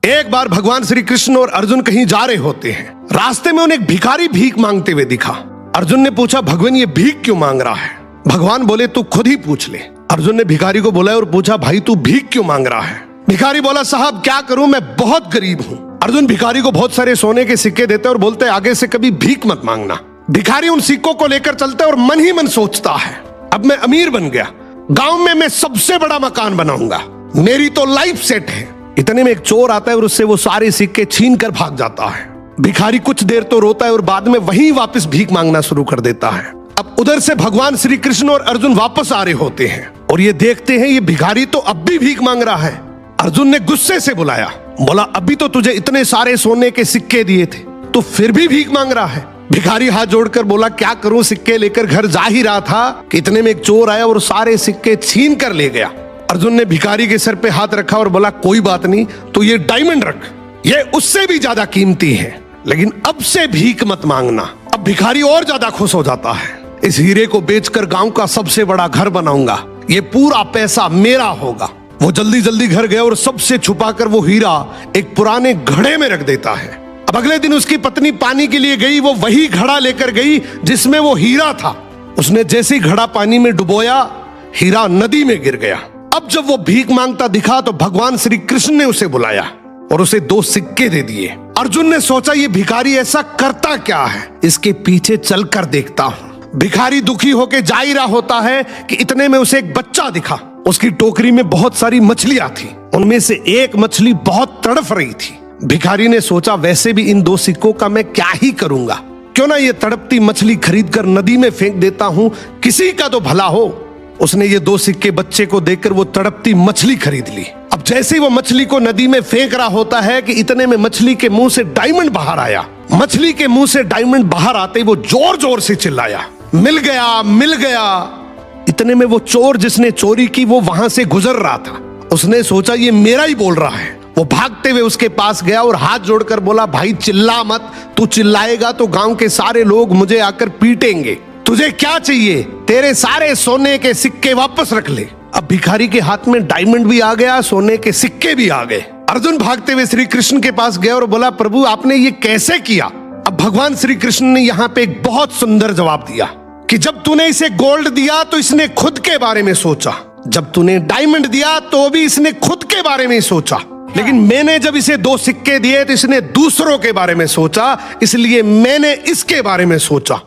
एक बार भगवान श्री कृष्ण और अर्जुन कहीं जा रहे होते हैं। रास्ते में उन्हें एक भिखारी भीख मांगते हुए दिखा। अर्जुन ने पूछा, भगवान ये भीख क्यों मांग रहा है? भगवान बोले, तू खुद ही पूछ ले। अर्जुन ने भिखारी को बुलाया और पूछा, भाई तू भीख क्यों मांग रहा है? भिखारी बोला, साहब क्या करूं, मैं बहुत गरीब हूं। अर्जुन भिखारी को बहुत सारे सोने के सिक्के देते और बोलते, आगे से कभी भीख मत मांगना। भिखारी उन सिक्कों को लेकर चलता है और मन ही मन सोचता है, अब मैं अमीर बन गया, गांव में मैं सबसे बड़ा मकान बनाऊंगा, मेरी तो लाइफ सेट है। इतने में एक चोर आता है और उससे वो सारे सिक्के छीन कर भाग जाता है। भिखारी कुछ देर तो रोता है और बाद में वहीं वापस भीख मांगना शुरू कर देता है। अब उधर से भगवान श्री कृष्ण और अर्जुन वापस आ रहे होते हैं और ये देखते हैं ये भिखारी तो अब भी भीख मांग रहा है। अर्जुन ने गुस्से से बुलाया, बोला, अभी तो तुझे इतने सारे सोने के सिक्के दिए थे, तो फिर भी भीख मांग रहा है। भिखारी हाथ जोड़कर बोला, क्या करूं, सिक्के लेकर घर जा ही रहा था कि इतने में एक चोर आया और सारे सिक्के छीन कर ले गया। अर्जुन ने भिखारी के सर पे हाथ रखा और बोला, कोई बात नहीं, तो ये डायमंड रख, ये उससे भी ज्यादा कीमती है, लेकिन अब से भीख मत मांगना। अब भिखारी और ज्यादा खुश हो जाता है, इस हीरे को बेचकर गांव का सबसे बड़ा घर बनाऊंगा, ये पूरा पैसा मेरा होगा। वो जल्दी जल्दी घर गया और सबसे छुपाकर वो हीरा एक पुराने घड़े में रख देता है। अब अगले दिन उसकी पत्नी पानी के लिए गई, वो वही घड़ा लेकर गई जिसमें वो हीरा था। उसने जैसे ही घड़ा पानी में डुबोया, हीरा नदी में गिर गया। अब जब वो भीख मांगता दिखा तो भगवान श्री कृष्ण ने उसे बुलाया और उसे 2 सिक्के दे दिए। अर्जुन ने सोचा, ये भिखारी ऐसा करता क्या है, इसके पीछे चलकर देखता हूं। भिखारी दुखी होकर जा ही रहा होता है कि इतने में उसे एक बच्चा दिखा। उसकी टोकरी में बहुत सारी मछलियां थी, उनमें से एक मछली बहुत तड़फ रही थी। भिखारी ने सोचा, वैसे भी इन 2 सिक्कों का मैं क्या ही करूंगा, क्यों ना ये तड़पती मछली खरीद कर नदी में फेंक देता हूं, किसी का तो भला हो। उसने ये 2 सिक्के बच्चे को देकर वो तड़पती मछली खरीद ली। अब जैसे ही वो मछली को नदी में फेंक रहा होता है कि इतने में मछली के मुंह से डायमंड बाहर आया। मछली के मुंह से डायमंड बाहर आते ही वो जोर जोर से चिल्लाया, मिल गया, मिल गया। इतने में वो चोर जिसने चोरी की वो वहां से गुजर रहा था। उसने सोचा, ये मेरा ही बोल रहा है। वो भागते हुए उसके पास गया और हाथ जोड़कर बोला, भाई चिल्ला मत, तू चिल्लाएगा तो गांव के सारे लोग मुझे आकर पीटेंगे। तुझे क्या चाहिए? तेरे सारे सोने के सिक्के वापस रख ले। अब भिखारी के हाथ में डायमंड भी आ गया, सोने के सिक्के भी आ गए। अर्जुन भागते हुए श्री कृष्ण के पास गया और बोला, प्रभु आपने ये कैसे किया? अब भगवान श्री कृष्ण ने यहाँ पे एक बहुत सुंदर जवाब दिया कि जब तूने इसे गोल्ड दिया तो इसने खुद के बारे में सोचा, जब तूने डायमंड दिया तो भी इसने खुद के बारे में सोचा, लेकिन मैंने जब इसे 2 सिक्के दिए तो इसने दूसरों के बारे में सोचा, इसलिए मैंने इसके बारे में सोचा।